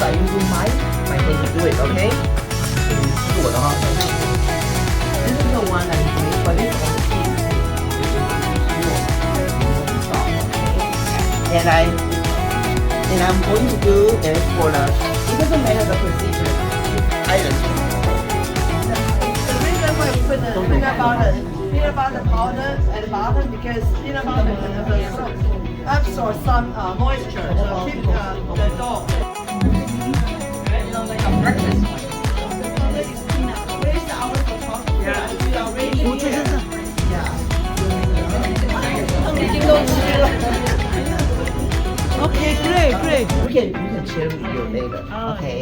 I you do mine, my hand you do it, okay? 是我的哈。This is the one that is made for this on the team. And I'm going to do this for the. It doesn't matter the procedure. Iron. The reason why we put the peanut butter powder at the bottom because peanut butter can absorb some moisture, so keep the dough. Like a breakfast one. Where's the hours for chocolate? Yeah, we already here. Okay, great. You can share with you later. Okay.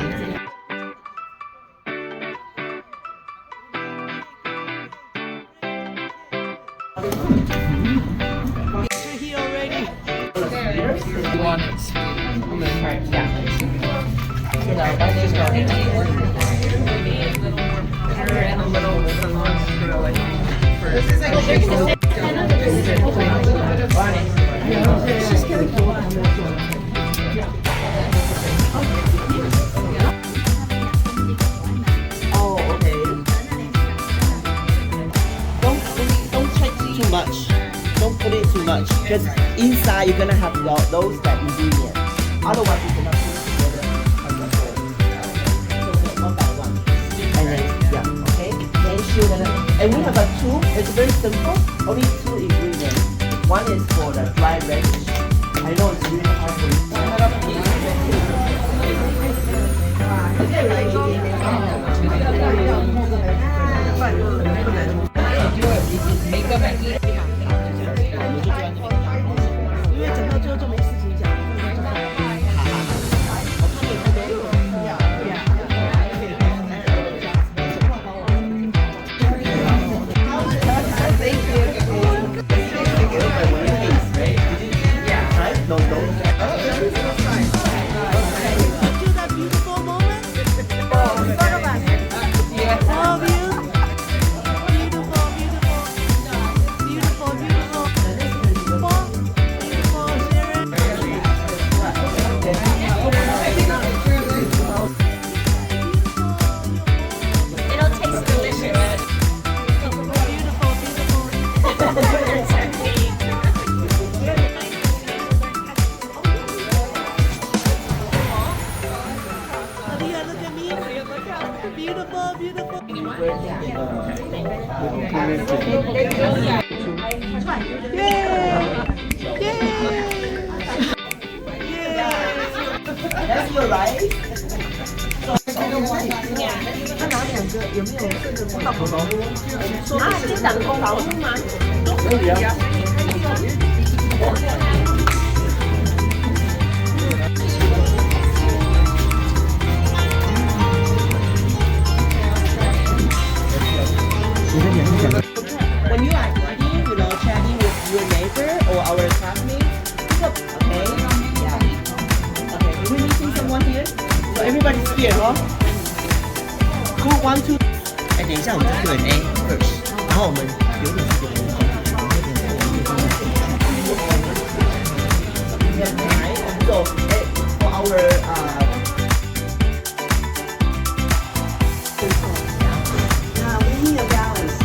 Here already. You want it? I'm gonna try it. Yeah. You know, that's just Maybe a little more butter and a little garlic first. This is like Oh, okay. Don't take too much. Don't put it too much because inside you're gonna have those that ingredients. Otherwise, you cannot put it together on the bowl. So one by one. And then yeah, okay. Then she's gonna. And we have a two. It's very simple. Only two ingredients. One is for the dry radish. I know it's really hard for you. makeup and eat. 因为整到最后就没事情讲。That's your right. 他拿两个有没有这个大宝宝？啊，这两个宝宝吗？可以啊。When you are eating, you know, chatting with your neighbor or our classmates, okay? Yeah. Okay, are we meeting someone here? So everybody's here, huh? Who want to? 哎，等一下，我们就 Q&A first，然后我们留点时间。So, for our we need a balance.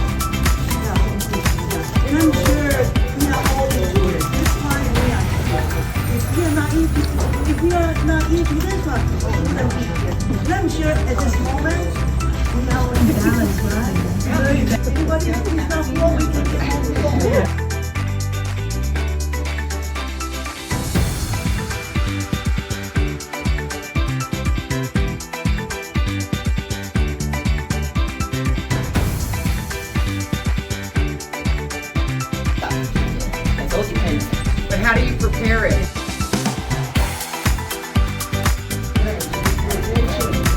And I'm sure we are all tourists. This time we are. If we are not eating this one, we wouldn't be here. And I'm sure at this moment we are all in balance, right? Everybody is not full, we can get home full. But how do you prepare it?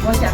我想